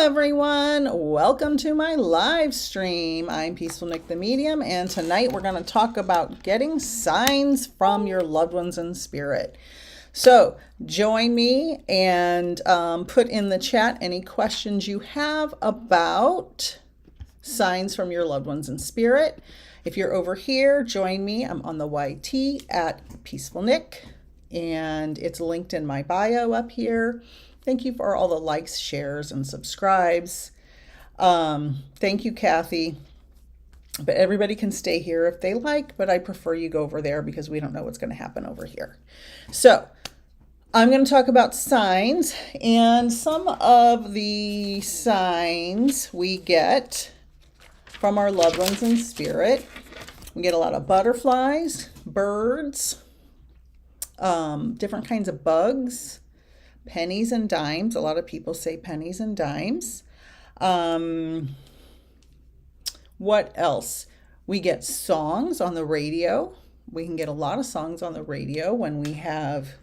everyone. Welcome to my live stream. I'm Peaceful Nick the Medium, and tonight we're going to talk about getting signs from your loved ones in spirit. So join me and put in the chat any questions you have about signs from your loved ones in spirit. If you're over here, join me. I'm on the YT at Peaceful Nick, and it's linked in my bio up here. Thank you for all the likes, shares, and subscribes. Thank you, Kathy. But everybody can stay here if they like, but I prefer you go over there because we don't know what's going to happen over here. So I'm going to talk about signs, and some of the signs we get from our loved ones in spirit. We get a lot of butterflies, birds, different kinds of bugs, pennies and dimes. A lot of people say pennies and dimes. What else? We get songs on the radio. We can get a lot of songs on the radio when we have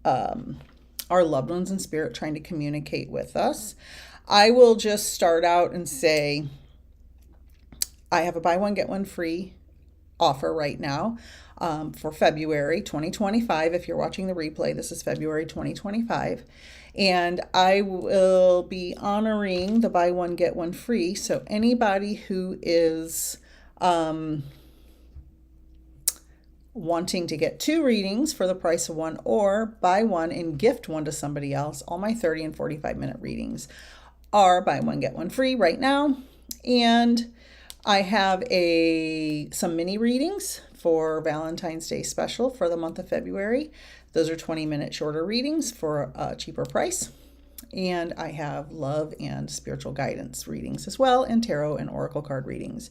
our loved ones in spirit trying to communicate with us. I will just start out and say I have a buy one, get one free offer right now for February 2025. If you're watching the replay, this is February 2025. And I will be honoring the buy one, get one free. So anybody who is wanting to get two readings for the price of one, or buy one and gift one to somebody else, all my 30 and 45-minute readings are buy one, get one free right now. And I have some mini readings for Valentine's Day special for the month of February. Those are 20-minute shorter readings for a cheaper price. And I have love and spiritual guidance readings as well, and tarot and oracle card readings.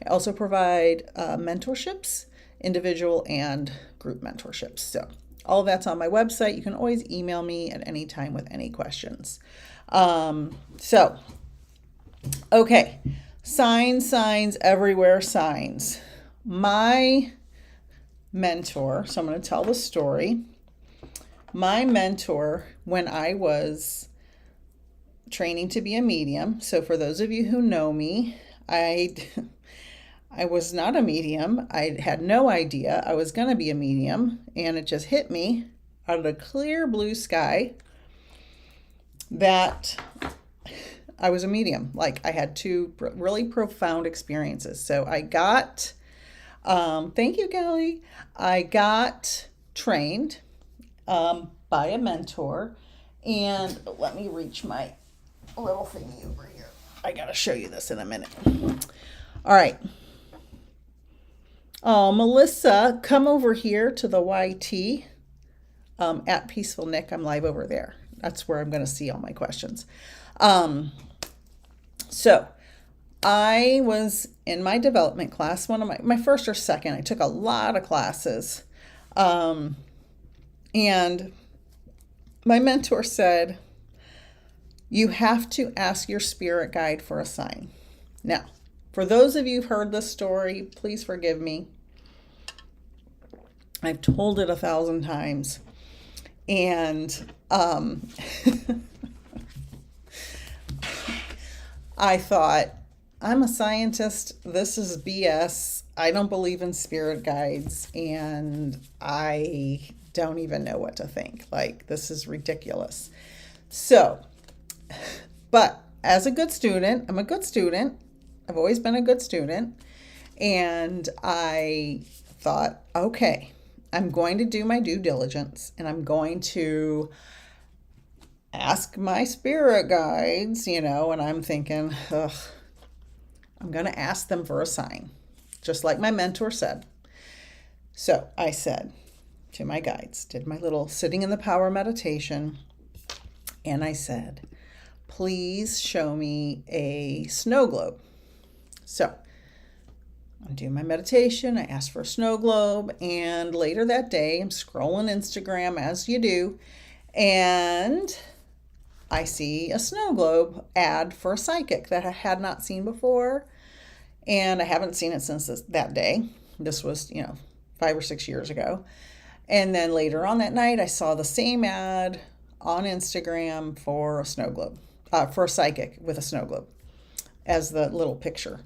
I also provide mentorships, individual and group mentorships. So all of that's on my website. You can always email me at any time with any questions. Okay. Signs everywhere, signs. My mentor, so I'm going to tell the story. My mentor, when I was training to be a medium, so for those of you who know me, I was not a medium. I had no idea I was going to be a medium, and it just hit me out of the clear blue sky that I was a medium. Like, I had two really profound experiences. So I got, thank you, Kelly. I got trained by a mentor, and let me reach my little thingy over here. I got to show you this in a minute. All right. Oh, Melissa, come over here to the YT at Peaceful Nick. I'm live over there. That's where I'm going to see all my questions. So I was in my development class, one of my first or second. I took a lot of classes. And my mentor said, you have to ask your spirit guide for a sign. Now, for those of you who've heard this story, please forgive me. I've told it 1,000 times. And I thought, I'm a scientist. This is BS. I don't believe in spirit guides, and I don't even know what to think. Like, this is ridiculous. So, but as a good student, I'm a good student. I've always been a good student. And I thought, okay, I'm going to do my due diligence, and I'm going to ask my spirit guides, and I'm thinking, I'm going to ask them for a sign, just like my mentor said. So I said to my guides, did my little sitting in the power meditation, and I said, please show me a snow globe. So I do my meditation, I asked for a snow globe, and later that day, I'm scrolling Instagram as you do, and I see a snow globe ad for a psychic that I had not seen before, and I haven't seen it since that day. This was, 5 or 6 years ago. And then later on that night, I saw the same ad on Instagram for a snow globe. for a psychic with a snow globe as the little picture.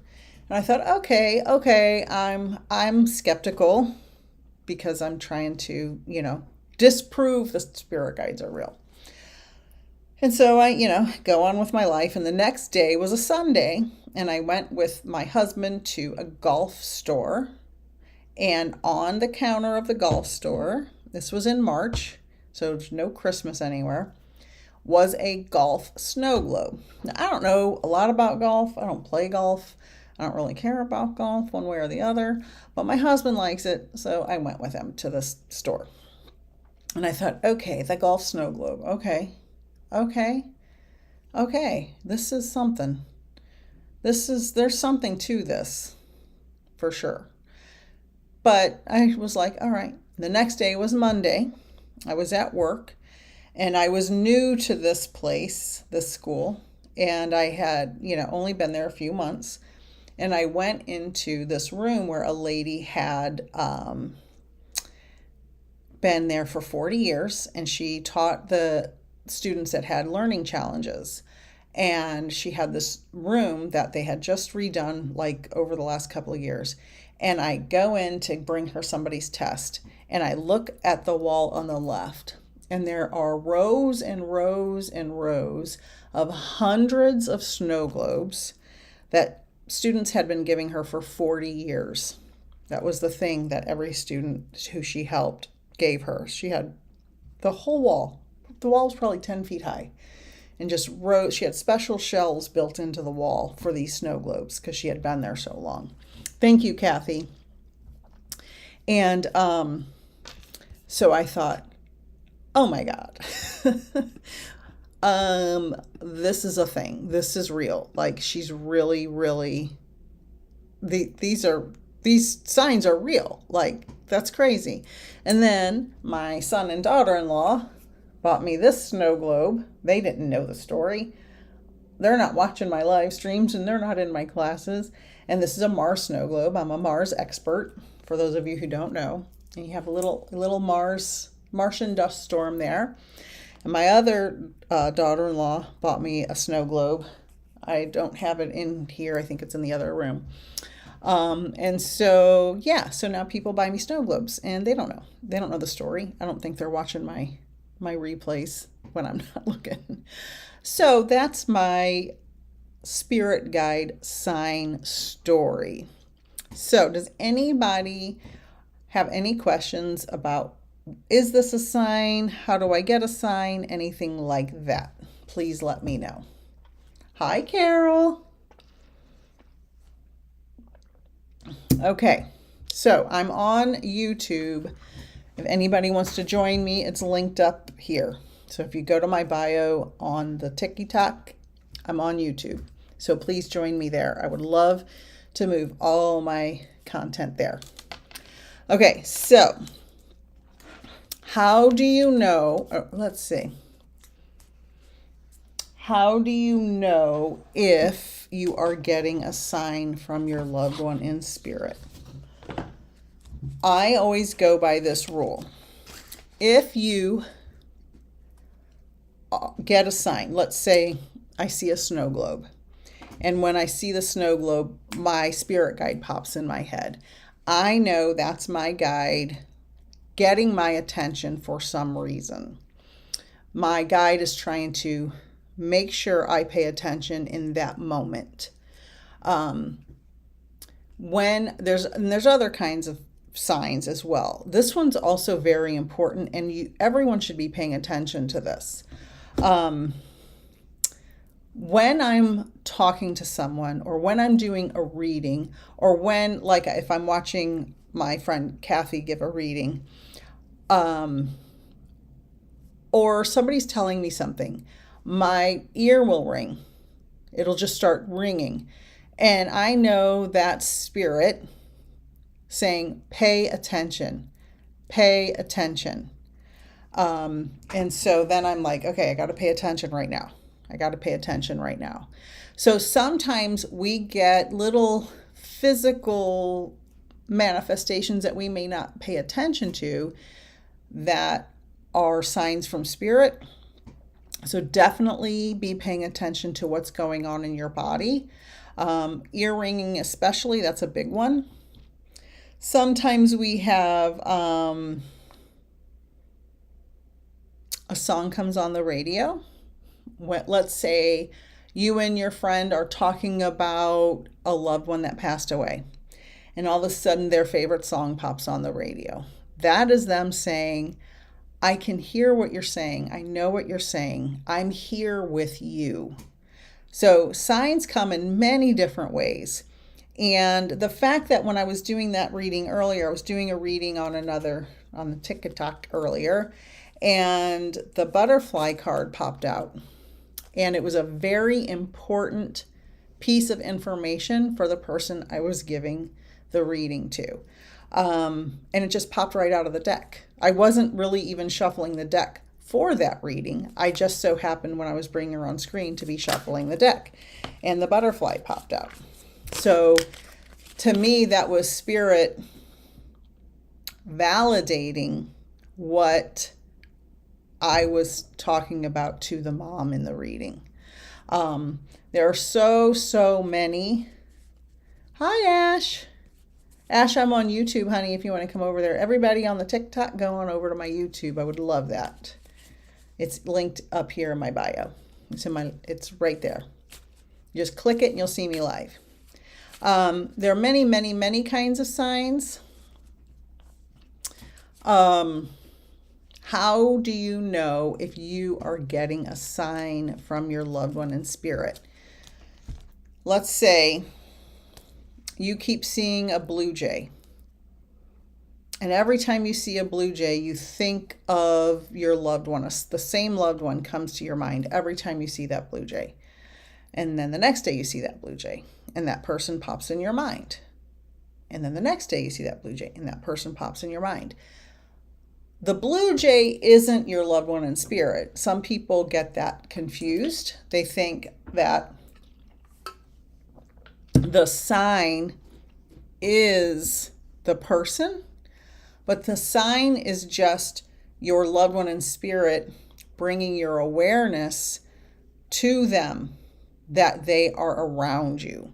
And I thought, okay, I'm skeptical because I'm trying to, disprove the spirit guides are real. And so I, go on with my life. And the next day was a Sunday. And I went with my husband to a golf store. And on the counter of the golf store, this was in March, so there's no Christmas anywhere, was a golf snow globe. Now, I don't know a lot about golf. I don't play golf. I don't really care about golf one way or the other. But my husband likes it, so I went with him to this store. And I thought, okay, the golf snow globe. Okay. This is something. There's something to this, for sure. But I was like, all right. The next day was Monday. I was at work, and I was new to this place, this school, and I had, only been there a few months. And I went into this room where a lady had been there for 40 years, and she taught the students that had learning challenges. And she had this room that they had just redone like over the last couple of years. And I go in to bring her somebody's test, and I look at the wall on the left, and there are rows and rows and rows of hundreds of snow globes that students had been giving her for 40 years. That was the thing that every student who she helped gave her. She had the whole wall. The wall was probably 10 feet high. And just rows. She had special shelves built into the wall for these snow globes because she had been there so long. Thank you, Kathy. And so I thought, oh my God, this is a thing. This is real. Like, she's really, really, these signs are real. Like, that's crazy. And then my son and daughter-in-law bought me this snow globe. They didn't know the story. They're not watching my live streams, and they're not in my classes. And this is a Mars snow globe. I'm a Mars expert, for those of you who don't know. And you have a little Martian dust storm there. And my other daughter-in-law bought me a snow globe. I don't have it in here. I think it's in the other room. And so now people buy me snow globes, and they don't know. They don't know the story. I don't think they're watching my replays when I'm not looking. So that's my spirit guide sign story. So does anybody have any questions about, is this a sign? How do I get a sign? Anything like that? Please let me know. Hi, Carol. Okay, so I'm on YouTube. If anybody wants to join me, it's linked up here. So if you go to my bio on the TikTok, I'm on YouTube. So please join me there. I would love to move all my content there. Okay, so how do you know, let's see. How do you know if you are getting a sign from your loved one in spirit? I always go by this rule. If you get a sign, let's say I see a snow globe, and when I see the snow globe, my spirit guide pops in my head. I know that's my guide getting my attention for some reason. My guide is trying to make sure I pay attention in that moment. When there's other kinds of signs as well. This one's also very important, and everyone should be paying attention to this. When I'm talking to someone, or when I'm doing a reading, or when, like, if I'm watching my friend Kathy give a reading, or somebody's telling me something, my ear will ring. It'll just start ringing. And I know that spirit saying, pay attention, pay attention. And so then I'm like, okay, I got to pay attention right now. I got to pay attention right now. So sometimes we get little physical manifestations that we may not pay attention to that are signs from spirit. So definitely be paying attention to what's going on in your body. Ear ringing especially, that's a big one. Sometimes we have a song comes on the radio. Let's say you and your friend are talking about a loved one that passed away, and all of a sudden their favorite song pops on the radio. That is them saying, I can hear what you're saying. I know what you're saying. I'm here with you. So signs come in many different ways. And the fact that when I was doing that reading earlier, I was doing a reading on the TikTok earlier, and the butterfly card popped out. And it was a very important piece of information for the person I was giving the reading to. And it just popped right out of the deck. I wasn't really even shuffling the deck for that reading. I just so happened when I was bringing her on screen to be shuffling the deck, and the butterfly popped out. So to me, that was spirit validating what I was talking about to the mom in the reading. There are so many. Hi, Ash. Ash, I'm on YouTube, honey, if you want to come over there. Everybody on the TikTok, go on over to my YouTube. I would love that. It's linked up here in my bio. It's right there. Just click it and you'll see me live. There are many kinds of signs. How do you know if you are getting a sign from your loved one in spirit? Let's say you keep seeing a blue jay. And every time you see a blue jay, you think of your loved one. The same loved one comes to your mind every time you see that blue jay. And then the next day you see that blue jay, and that person pops in your mind. And then the next day you see that blue jay, and that person pops in your mind. The blue jay isn't your loved one in spirit. Some people get that confused. They think that the sign is the person, but the sign is just your loved one in spirit bringing your awareness to them that they are around you.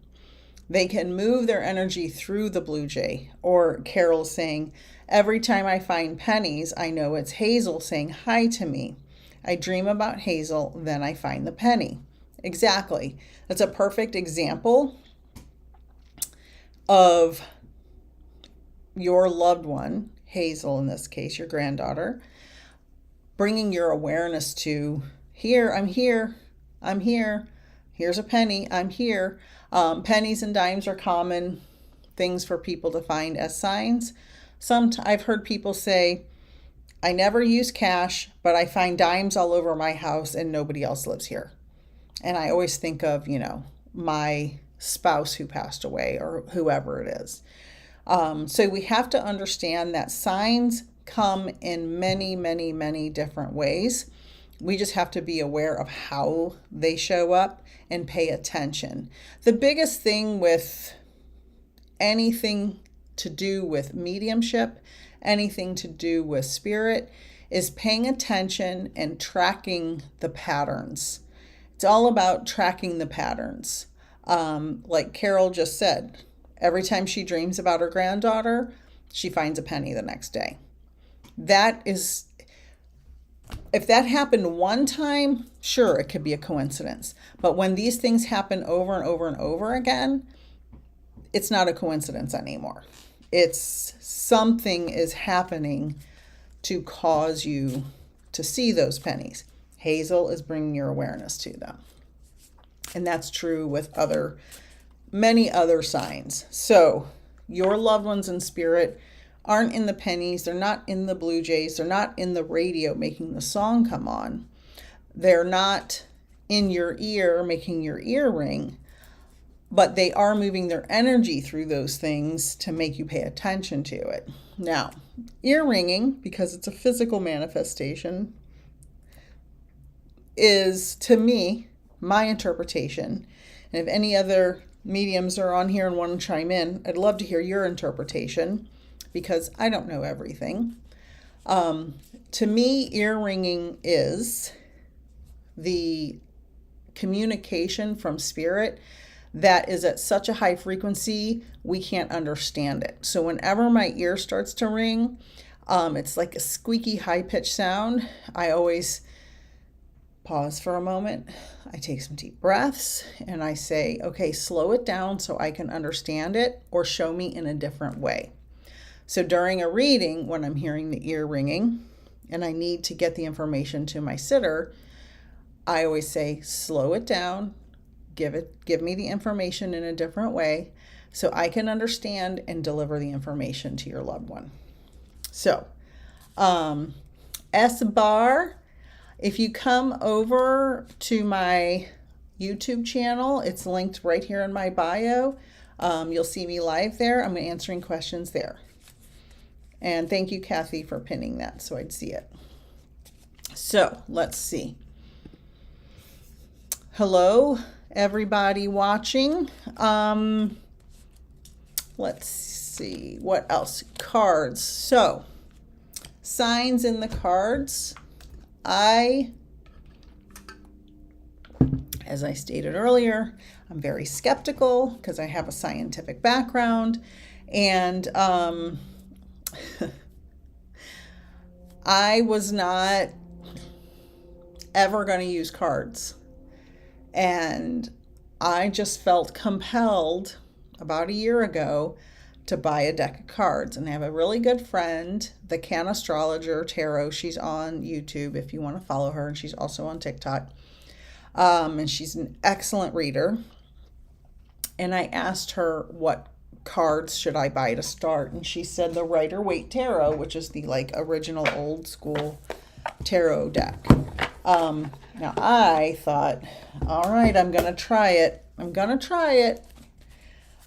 They can move their energy through the blue jay. Or Carol saying, every time I find pennies, I know it's Hazel saying hi to me. I dream about Hazel, then I find the penny. Exactly. That's a perfect example of your loved one, Hazel in this case, your granddaughter, bringing your awareness to, here, I'm here, I'm here. Here's a penny, I'm here. Pennies and dimes are common things for people to find as signs. I've heard people say, I never use cash, but I find dimes all over my house and nobody else lives here. And I always think of, my spouse who passed away or whoever it is. So we have to understand that signs come in many different ways. We just have to be aware of how they show up and pay attention. The biggest thing with anything to do with mediumship, anything to do with spirit, is paying attention and tracking the patterns. It's all about tracking the patterns. Like Carol just said, every time she dreams about her granddaughter, she finds a penny the next day. If that happened one time, sure, it could be a coincidence. But when these things happen over and over and over again, it's not a coincidence anymore. It's something is happening to cause you to see those pennies. Hazel is bringing your awareness to them. And that's true with many other signs. So your loved ones in spirit aren't in the pennies. They're not in the blue jays. They're not in the radio making the song come on. They're not in your ear making your ear ring. But they are moving their energy through those things to make you pay attention to it. Now, ear ringing, because it's a physical manifestation, is, to me, my interpretation. And if any other mediums are on here and want to chime in, I'd love to hear your interpretation, because I don't know everything. To me, ear ringing is the communication from spirit that is at such a high frequency, we can't understand it. So whenever my ear starts to ring, it's like a squeaky, high-pitched sound. I always pause for a moment. I take some deep breaths and I say, okay, slow it down so I can understand it, or show me in a different way. So during a reading, when I'm hearing the ear ringing and I need to get the information to my sitter, I always say, slow it down, give me the information in a different way so I can understand and deliver the information to your loved one. So, S-Bar, if you come over to my YouTube channel, it's linked right here in my bio. You'll see me live there. I'm answering questions there. And thank you, Kathy, for pinning that so I'd see it. So let's see. Hello, everybody watching. Let's see, what else? Cards. So, signs in the cards. As I stated earlier, I'm very skeptical because I have a scientific background, and I was not ever going to use cards. And I just felt compelled about a year ago to buy a deck of cards. And I have a really good friend, the Can Astrologer Tarot. She's on YouTube if you want to follow her. And she's also on TikTok. And she's an excellent reader. And I asked her what cards should I buy to start. And she said the Rider-Waite Tarot, which is the original old school tarot deck. Now I thought, all right, I'm going to try it.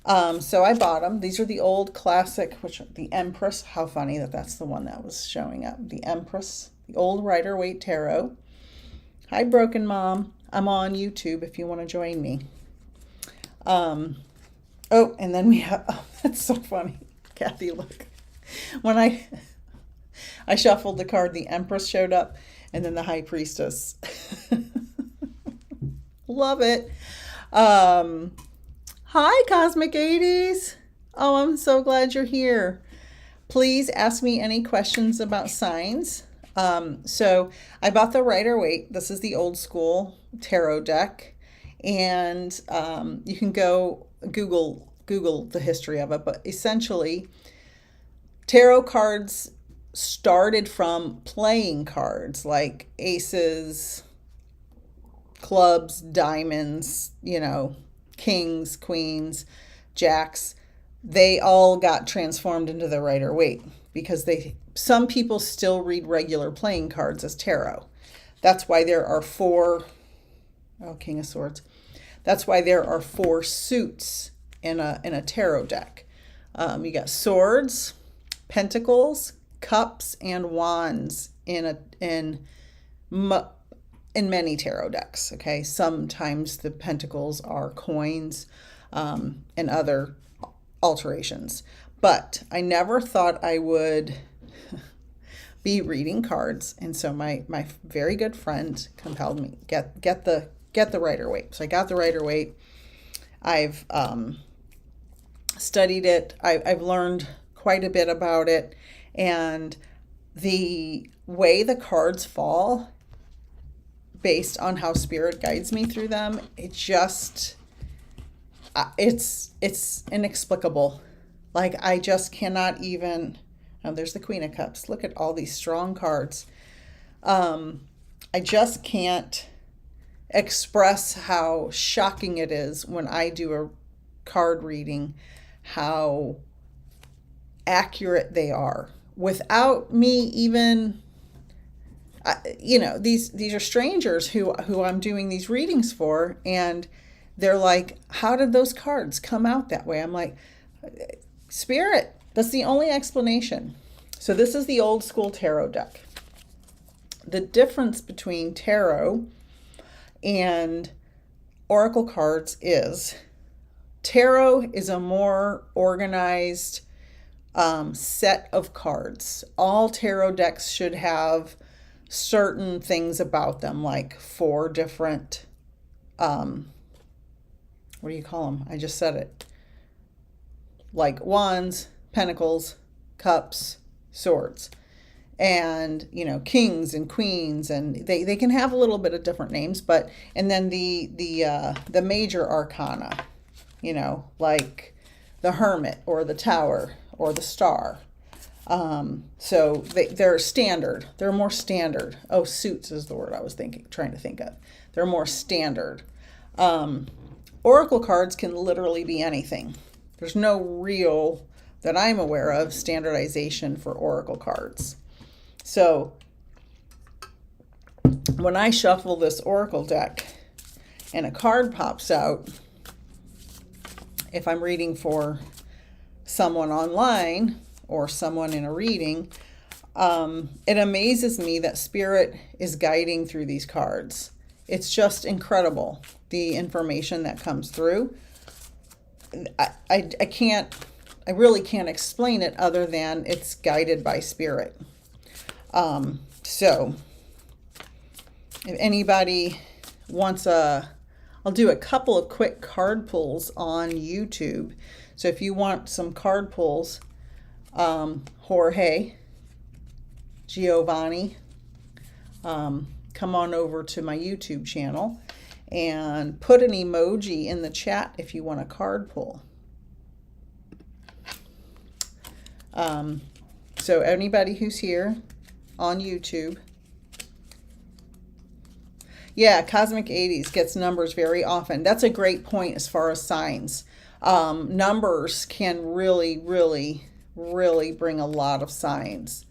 So I bought them. These are the old classic, the Empress. How funny that's the one that was showing up. The Empress, the old Rider-Waite Tarot. Hi, Broken Mom. I'm on YouTube if you want to join me. And then we have, that's so funny. Kathy, look. When I shuffled the card, the Empress showed up. And then the High Priestess. Love it. Hi, Cosmic 80s. Oh, I'm so glad you're here. Please ask me any questions about signs. So I bought the Rider-Waite. This is the old school tarot deck. And you can go Google the history of it. But essentially, tarot cards started from playing cards like aces, clubs, diamonds, kings, queens, jacks. They all got transformed into the Rider-Waite because some people still read regular playing cards as tarot. That's why there are King of Swords. That's why there are 4 suits in a tarot deck. You got swords, pentacles, cups, and wands in many tarot decks. Okay, sometimes the pentacles are coins and other alterations, but I never thought I would be reading cards, and so my very good friend compelled me get the Rider-Waite. So I got the Rider-Waite. I've studied it. I've learned quite a bit about it. And the way the cards fall, based on how spirit guides me through them, it's inexplicable. I just cannot even. Oh, there's the Queen of Cups. Look at all these strong cards. I just can't express how shocking it is when I do a card reading, how accurate they are. Without me even, these are strangers who I'm doing these readings for, and they're like, how did those cards come out that way? I'm like, spirit, that's the only explanation. So this is the old school tarot deck. The difference between tarot and oracle cards is tarot is a more organized set of cards. All tarot decks should have certain things about them, like 4 different, what do you call them? I just said it. Like wands, pentacles, cups, swords, and kings and queens, and they can have a little bit of different names, but and then the major arcana, like the Hermit or the Tower or the Star. So they're standard. They're more standard. Oh, suits is the word I was trying to think of. They're more standard. Oracle cards can literally be anything. There's no real, that I'm aware of, standardization for oracle cards. So when I shuffle this oracle deck and a card pops out, if I'm reading for someone online or someone in a reading, it amazes me that Spirit is guiding through these cards. It's just incredible, the information that comes through. I really can't explain it other than it's guided by Spirit. So if anybody wants I'll do a couple of quick card pulls on YouTube. So if you want some card pulls, Jorge, Giovanni, come on over to my YouTube channel and put an emoji in the chat if you want a card pull. So anybody who's here on YouTube. Yeah, Cosmic 80s gets numbers very often. That's a great point as far as signs. Numbers can really, really, really bring a lot of signs.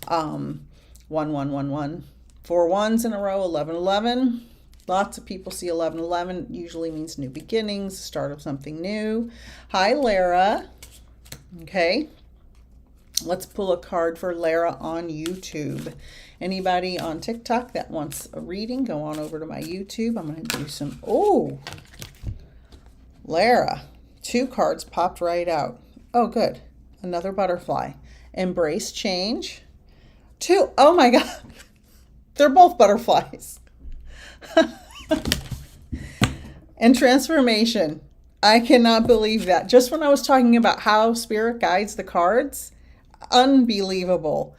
1, 1, 1, 1. 4 ones in a row, 11, 11. Lots of people see 11, 11. Usually means new beginnings, start of something new. Hi, Lara. Okay. Let's pull a card for Lara on YouTube. Anybody on TikTok that wants a reading, go on over to my YouTube. I'm going to do some... Oh, Lara. 2 cards popped right out. Oh, good. Another butterfly. Embrace change. 2. Oh, my God. They're both butterflies. And transformation. I cannot believe that. Just when I was talking about how Spirit guides the cards, unbelievable.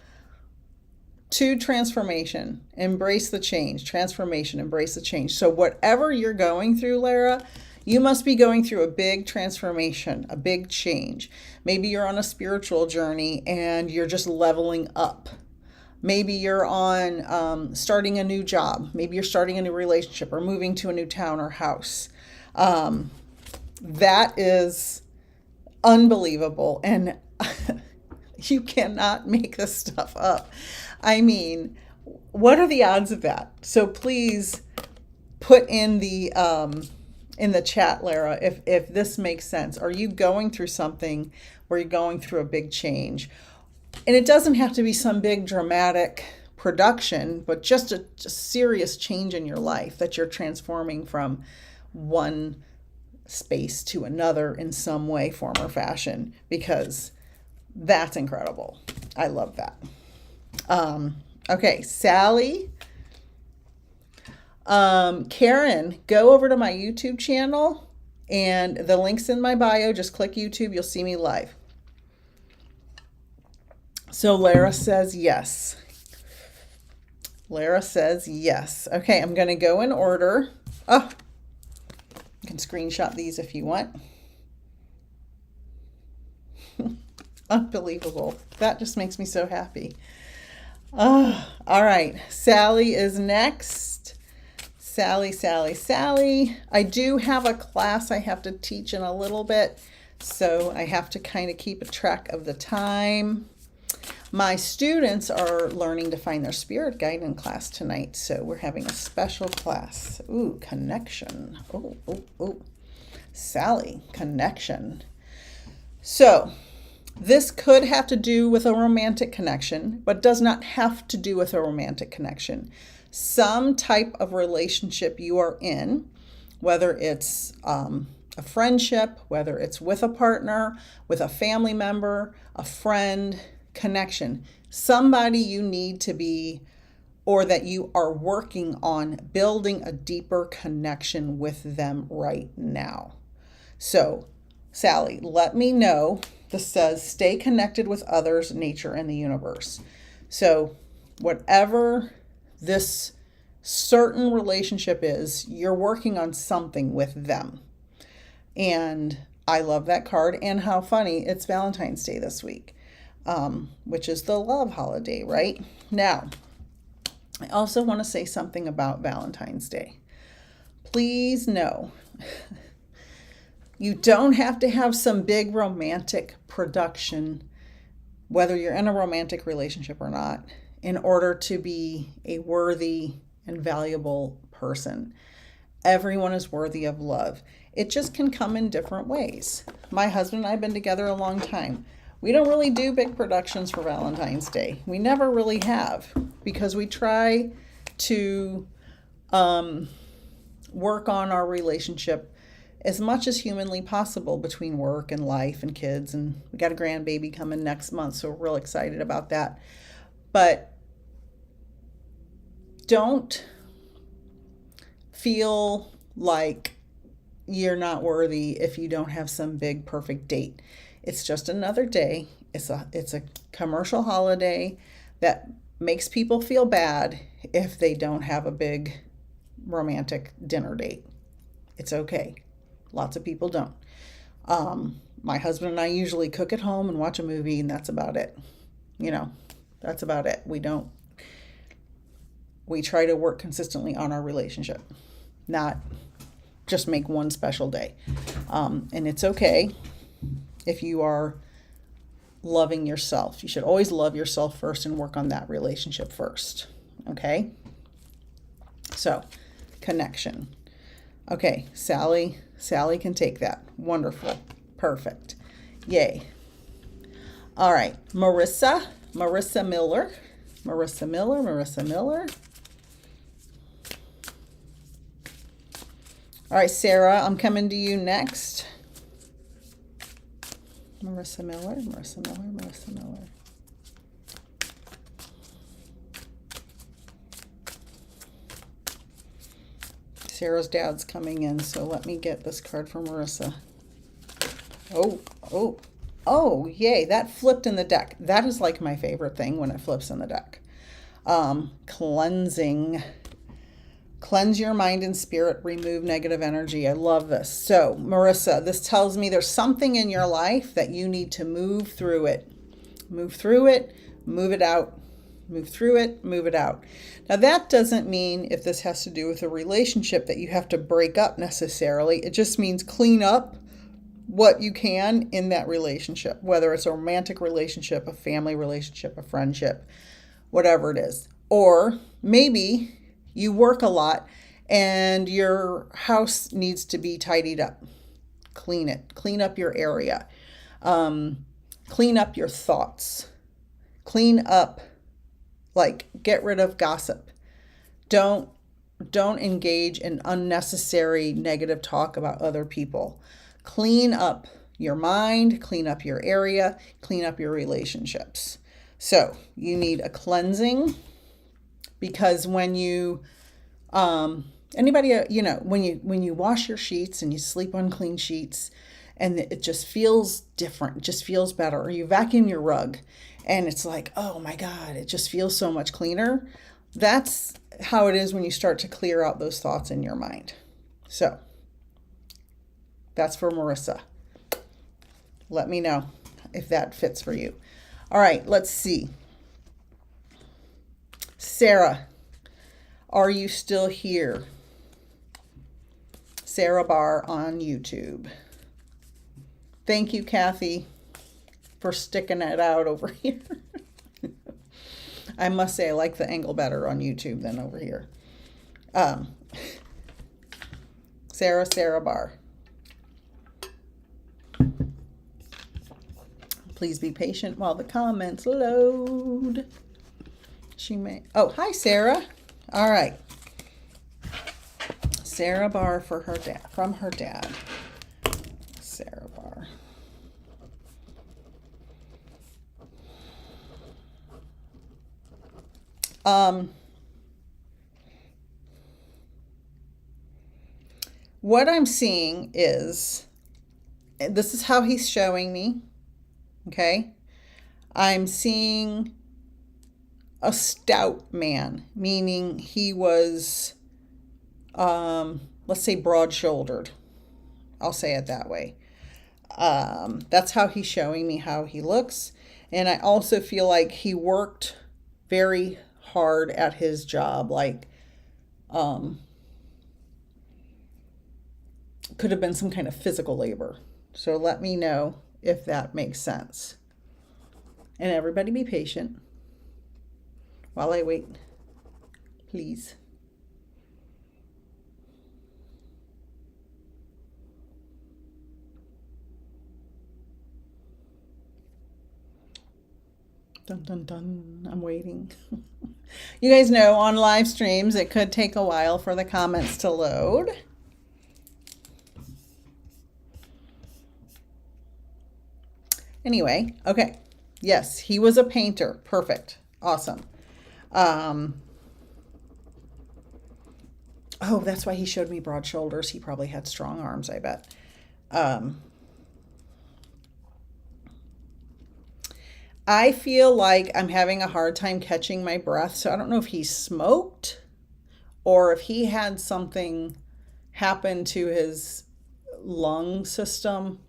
2, transformation. Embrace the change. Transformation. Embrace the change. So whatever you're going through, Lara, you must be going through a big transformation, a big change. Maybe you're on a spiritual journey and you're just leveling up. Maybe you're on starting a new job. Maybe you're starting a new relationship or moving to a new town or house. That is unbelievable. And you cannot make this stuff up. I mean, what are the odds of that? So please put in the chat, Lara, if this makes sense. Are you going through something where you're going through a big change? And it doesn't have to be some big dramatic production, but just a serious change in your life that you're transforming from one space to another in some way, form, or fashion, because that's incredible. I love that. Okay, Sally. Karen, go over to my YouTube channel and the link's in my bio. Just click YouTube. You'll see me live. So Lara says yes. Lara says yes. Okay, I'm going to go in order. Oh, you can screenshot these if you want. Unbelievable. That just makes me so happy. Oh, all right. Sally is next. Sally. I do have a class I have to teach in a little bit, so I have to kind of keep a track of the time. My students are learning to find their spirit guide in class tonight, so we're having a special class. Ooh, connection. Oh. Sally, connection. So this could have to do with a romantic connection, but does not have to do with a romantic connection. Some type of relationship you are in, whether it's a friendship, whether it's with a partner, with a family member, a friend, connection, somebody you need to be or that you are working on building a deeper connection with them right now. So, Sally, let me know. This says stay connected with others, nature, and the universe. So, whatever this certain relationship is, you're working on something with them. And I love that card. And how funny, it's Valentine's Day this week, which is the love holiday, right? Now, I also want to say something about Valentine's Day. Please know, you don't have to have some big romantic production, whether you're in a romantic relationship or not, in order to be a worthy and valuable person. Everyone is worthy of love. It just can come in different ways. My husband and I have been together a long time. We don't really do big productions for Valentine's Day. We never really have, because we try to work on our relationship as much as humanly possible between work and life and kids. And we got a grandbaby coming next month, so we're real excited about that. But don't feel like you're not worthy if you don't have some big perfect date. It's just another day. It's a commercial holiday that makes people feel bad if they don't have a big romantic dinner date. It's okay. Lots of people don't. My husband and I usually cook at home and watch a movie, and that's about it. That's about it. We try to work consistently on our relationship, not just make one special day. And it's okay if you are loving yourself. You should always love yourself first and work on that relationship first. Okay? So, connection. Okay, Sally can take that. Wonderful. Perfect. Yay. All right, Marissa Miller. All right, Sarah, I'm coming to you next. Marissa Miller. Sarah's dad's coming in, so let me get this card from Marissa. Oh, yay, that flipped in the deck. That is like my favorite thing when it flips in the deck. Cleansing. Cleanse your mind and spirit, remove negative energy. I love this. So, Marissa, this tells me there's something in your life that you need to move through it. Move through it, move it out. Move through it, move it out. Now, that doesn't mean, if this has to do with a relationship, that you have to break up necessarily. It just means clean up what you can in that relationship, whether it's a romantic relationship, a family relationship, a friendship, whatever it is. Or maybe you work a lot and your house needs to be tidied up. Clean it. Clean up your area. Clean up your thoughts. Clean up, like, get rid of gossip. Don't engage in unnecessary negative talk about other people. Clean up your mind, clean up your area, clean up your relationships. So you need a cleansing, because when you, when you wash your sheets and you sleep on clean sheets and it just feels different, it just feels better, or you vacuum your rug and it's like, oh my God, it just feels so much cleaner. That's how it is when you start to clear out those thoughts in your mind. So that's for Marissa. Let me know if that fits for you. All right, let's see. Sarah, are you still here? Sarah Barr on YouTube. Thank you, Kathy, for sticking it out over here. I must say I like the angle better on YouTube than over here. Sarah Barr. Please be patient while the comments load. Oh, hi, Sarah. All right. Sarah Barr from her dad. Sarah Barr. what I'm seeing is, this is how he's showing me, okay? I'm seeing a stout man, meaning he was, let's say, broad-shouldered. I'll say it that way. That's how he's showing me how he looks. And I also feel like he worked very hard at his job. Like, could have been some kind of physical labor. So let me know if that makes sense. And everybody be patient while I wait, please. Dun, dun, dun. I'm waiting. You guys know on live streams, it could take a while for the comments to load. Anyway, okay. Yes, he was a painter. Perfect. Awesome. Oh, that's why he showed me broad shoulders. He probably had strong arms, I bet. I feel like I'm having a hard time catching my breath, so I don't know if he smoked or if he had something happen to his lung system.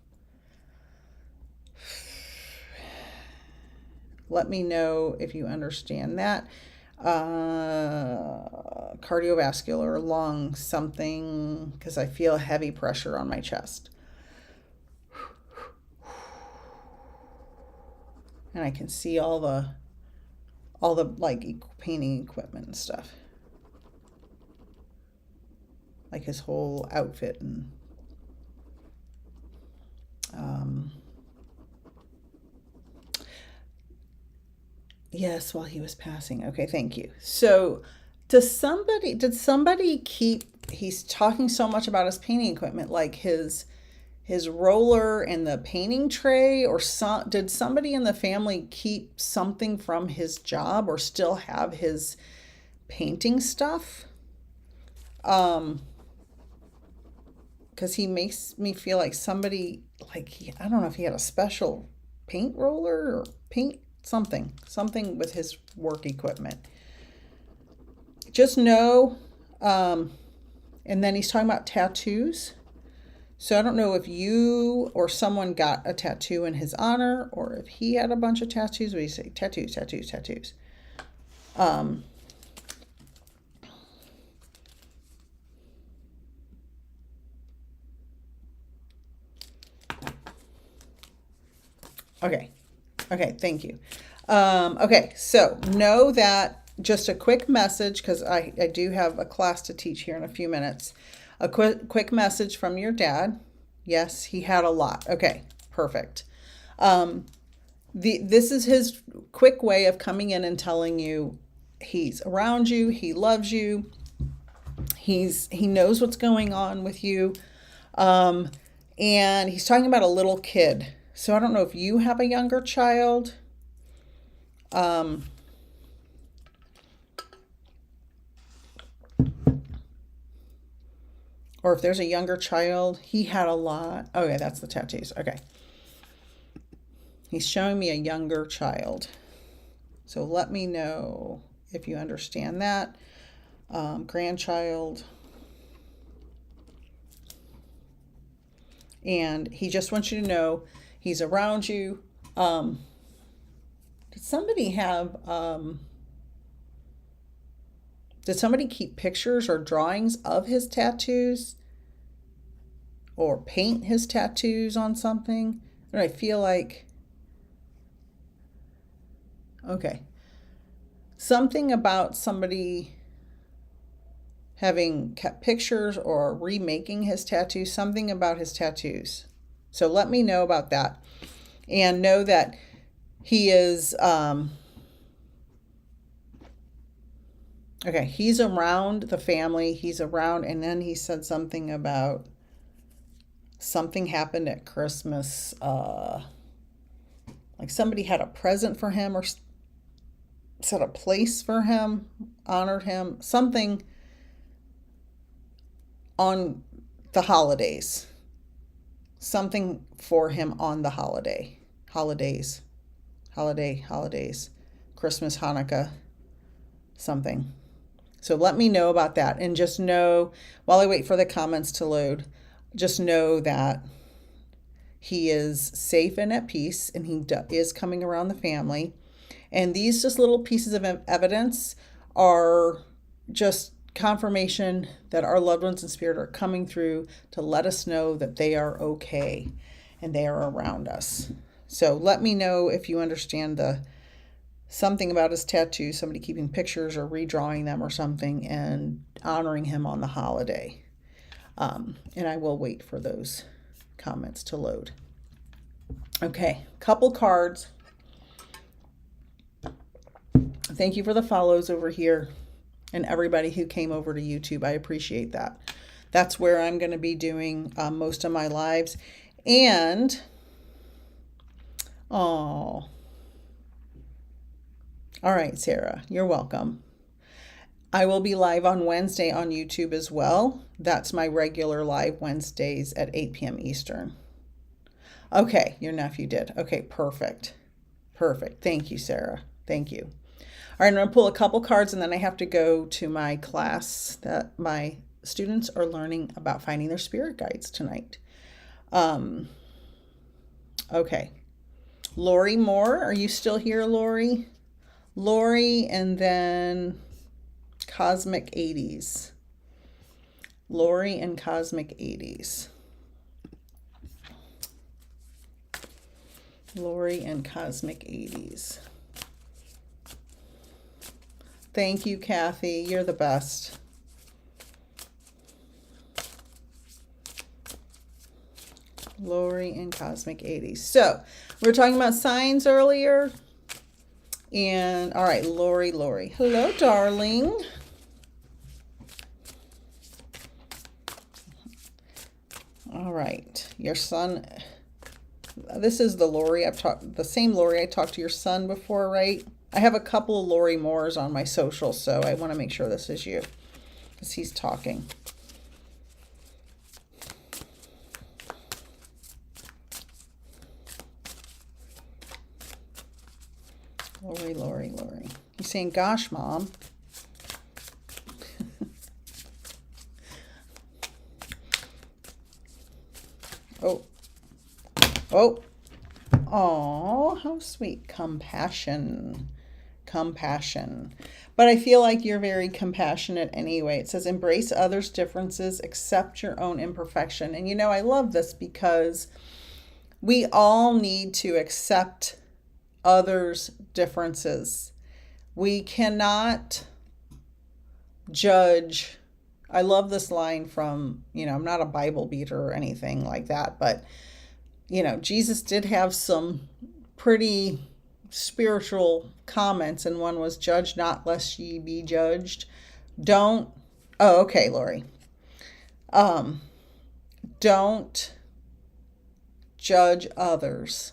Let me know if you understand that. Cardiovascular, lung, something, because I feel heavy pressure on my chest. And I can see all the like painting equipment and stuff. Like his whole outfit and yes, while he was passing. Okay, thank you. So did somebody keep, he's talking so much about his painting equipment, like his roller and the painting tray, or did somebody in the family keep something from his job or still have his painting stuff? Because he makes me feel like somebody, like, I don't know if he had a special paint roller or paint something with his work equipment. Just know, and then he's talking about tattoos. So I don't know if you or someone got a tattoo in his honor or if he had a bunch of tattoos. What do you say? Tattoos, tattoos, tattoos. Okay. Okay, thank you. Okay, so know that, just a quick message, because I do have a class to teach here in a few minutes. A quick message from your dad. Yes, he had a lot. Okay, perfect. This is his quick way of coming in and telling you he's around you, he loves you, he knows what's going on with you, and he's talking about a little kid. So I don't know if you have a younger child. Or if there's a younger child. He had a lot. Okay, that's the tattoos. Okay. He's showing me a younger child. So let me know if you understand that. Grandchild. And he just wants you to know he's around you. Did somebody keep pictures or drawings of his tattoos? Or paint his tattoos on something? And I feel like, okay, something about somebody having kept pictures or remaking his tattoos, something about his tattoos. So let me know about that. And know that he is, okay, he's around the family. He's around, and then he said something about something happened at Christmas. Like somebody had a present for him or set a place for him, honored him, something on the holidays. Something for him on the holidays, Christmas, Hanukkah, something. So let me know about that, and just know, while I wait for the comments to load, just know that he is safe and at peace, and he is coming around the family. And these just little pieces of evidence are just confirmation that our loved ones in spirit are coming through to let us know that they are okay and they are around us. So let me know if you understand something about his tattoo, somebody keeping pictures or redrawing them or something, and honoring him on the holiday. And I will wait for those comments to load. Okay, couple cards. Thank you for the follows over here and everybody who came over to YouTube. I appreciate that. That's where I'm going to be doing most of my lives. And, all right, Sarah, you're welcome. I will be live on Wednesday on YouTube as well. That's my regular live Wednesdays at 8 p.m. Eastern. Okay, your nephew did. Okay, perfect. Perfect. Thank you, Sarah. Thank you. All right, I'm going to pull a couple cards, and then I have to go to my class that my students are learning about finding their spirit guides tonight. Okay. Lori Moore, are you still here, Lori? Lori, and then Cosmic 80s. Lori and Cosmic 80s. Lori and Cosmic 80s. Thank you, Kathy. You're the best. Lori and Cosmic 80s. So, we were talking about signs earlier. And, all right, Lori. Hello, darling. All right, your son. This is the Lori the same Lori I talked to your son before, right? I have a couple of Lori Moores on my social, so I want to make sure this is you, because he's talking. Lori. He's saying, gosh, Mom. Oh, how sweet. Compassion. But I feel like you're very compassionate anyway. It says, embrace others' differences, accept your own imperfection. And I love this because we all need to accept others' differences. We cannot judge. I love this line from, I'm not a Bible beater or anything like that, but, Jesus did have some pretty spiritual comments, and one was, judge not lest ye be judged. Okay, Lori. Don't judge others,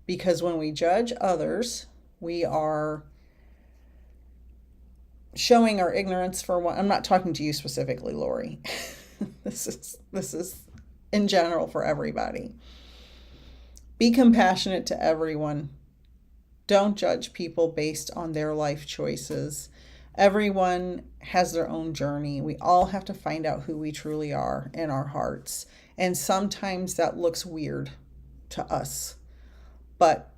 because when we judge others, we are showing our ignorance for one. I'm not talking to you specifically, Lori. This is in general for everybody. Be compassionate to everyone. Don't judge people based on their life choices. Everyone has their own journey. We all have to find out who we truly are in our hearts. And sometimes that looks weird to us. But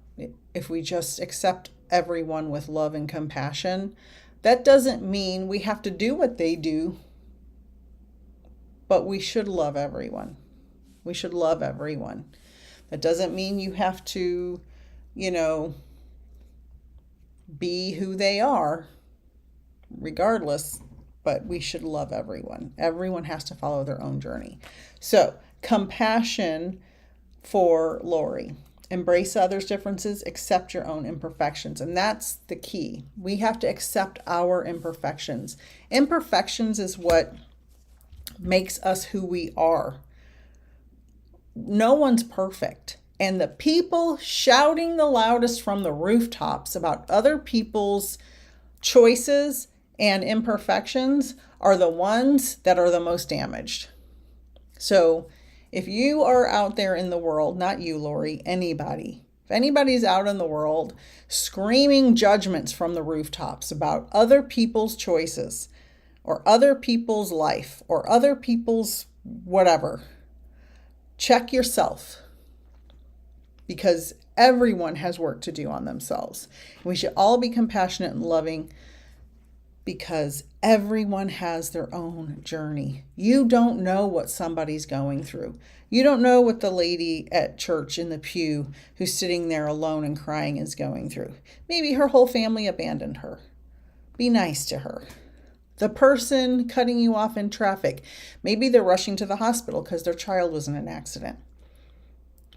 if we just accept everyone with love and compassion, that doesn't mean we have to do what they do, but we should love everyone. We should love everyone. That doesn't mean you have to, be who they are, regardless, but we should love everyone. Everyone has to follow their own journey. So, compassion for Lori. Embrace others' differences, accept your own imperfections. And that's the key. We have to accept our imperfections. Imperfections is what makes us who we are. No one's perfect. And the people shouting the loudest from the rooftops about other people's choices and imperfections are the ones that are the most damaged. So if you are out there in the world, not you, Lori, anybody, if anybody's out in the world screaming judgments from the rooftops about other people's choices or other people's life or other people's whatever, check yourself, because everyone has work to do on themselves. We should all be compassionate and loving because everyone has their own journey. You don't know what somebody's going through. You don't know what the lady at church in the pew who's sitting there alone and crying is going through. Maybe her whole family abandoned her. Be nice to her. The person cutting you off in traffic, maybe they're rushing to the hospital because their child was in an accident.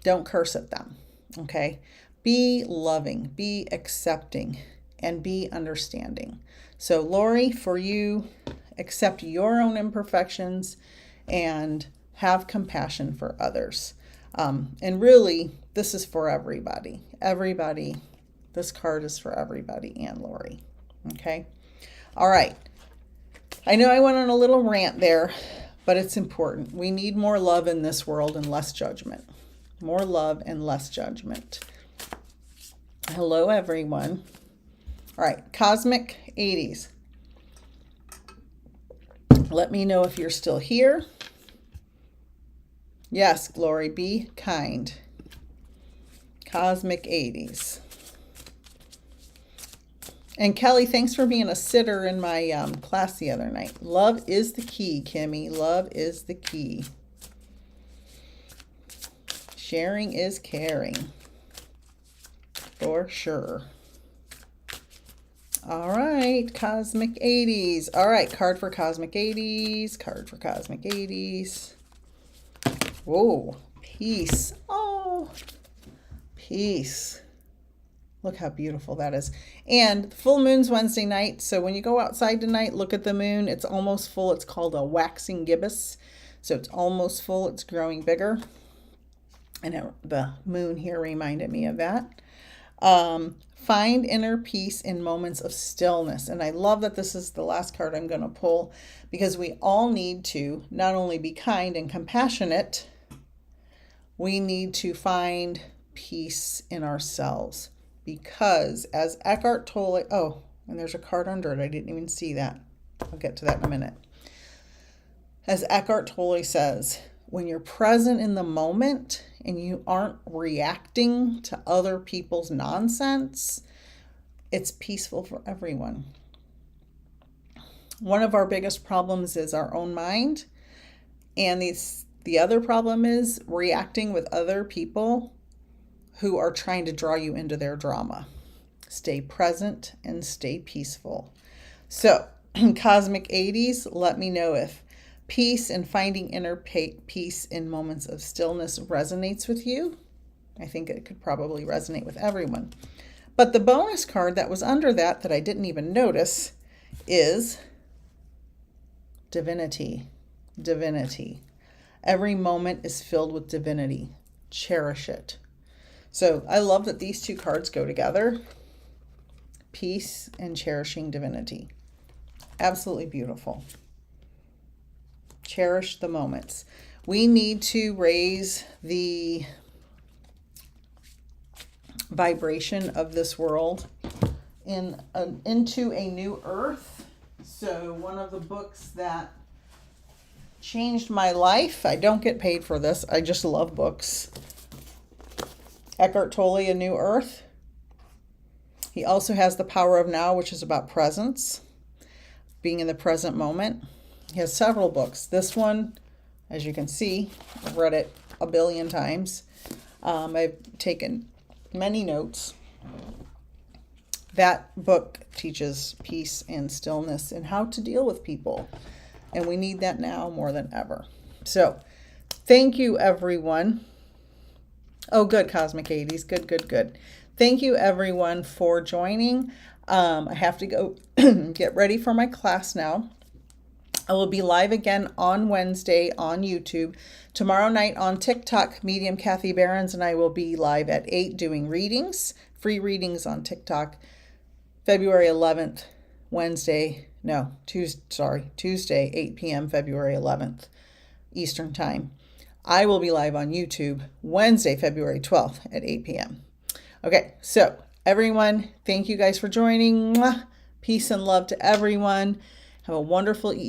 Don't curse at them, okay? Be loving, be accepting, and be understanding. So, Lori, for you, accept your own imperfections and have compassion for others. And really, this is for everybody. Everybody. This card is for everybody and Lori. Okay? All right. I know I went on a little rant there, but it's important. We need more love in this world and less judgment. More love and less judgment. Hello, everyone. All right, Cosmic 80s. Let me know if you're still here. Yes, Glory, be kind. Cosmic 80s. And Kelly, thanks for being a sitter in my class the other night. Love is the key, Kimmy. Love is the key. Sharing is caring. For sure. All right, Cosmic 80s. All right, card for Cosmic 80s. Card for Cosmic 80s. Whoa, peace. Oh, peace. Look how beautiful that is. And the full moon's Wednesday night. So when you go outside tonight, look at the moon. It's almost full. It's called a waxing gibbous. So it's almost full. It's growing bigger. And the moon here reminded me of that. Find inner peace in moments of stillness. And I love that this is the last card I'm going to pull, because we all need to not only be kind and compassionate, we need to find peace in ourselves. Because as Eckhart Tolle, oh, and there's a card under it. I didn't even see that. I'll get to that in a minute. As Eckhart Tolle says, when you're present in the moment and you aren't reacting to other people's nonsense, it's peaceful for everyone. One of our biggest problems is our own mind. And the other problem is reacting with other people who are trying to draw you into their drama. Stay present and stay peaceful. So, Cosmic 80s, let me know if peace and finding inner peace in moments of stillness resonates with you. I think it could probably resonate with everyone. But the bonus card that was under that I didn't even notice is divinity. Divinity. Every moment is filled with divinity. Cherish it. So I love that these two cards go together. Peace and cherishing divinity. Absolutely beautiful. Cherish the moments. We need to raise the vibration of this world into a new earth. So one of the books that changed my life, I don't get paid for this, I just love books. Eckhart Tolle, A New Earth. He also has The Power of Now, which is about presence, being in the present moment. He has several books. This one, as you can see, I've read it a billion times. I've taken many notes. That book teaches peace and stillness and how to deal with people. And we need that now more than ever. So, thank you, everyone. Oh, good, Cosmic 80s. Good, good, good. Thank you, everyone, for joining. I have to go get ready for my class now. I will be live again on Wednesday on YouTube. Tomorrow night on TikTok, Medium Kathy Behrens and I will be live at 8 doing readings, free readings on TikTok. February 11th, Tuesday, 8 p.m., February 11th, Eastern Time. I will be live on YouTube Wednesday, February 12th at 8 p.m. Okay, so everyone, thank you guys for joining. Mwah. Peace and love to everyone. Have a wonderful evening.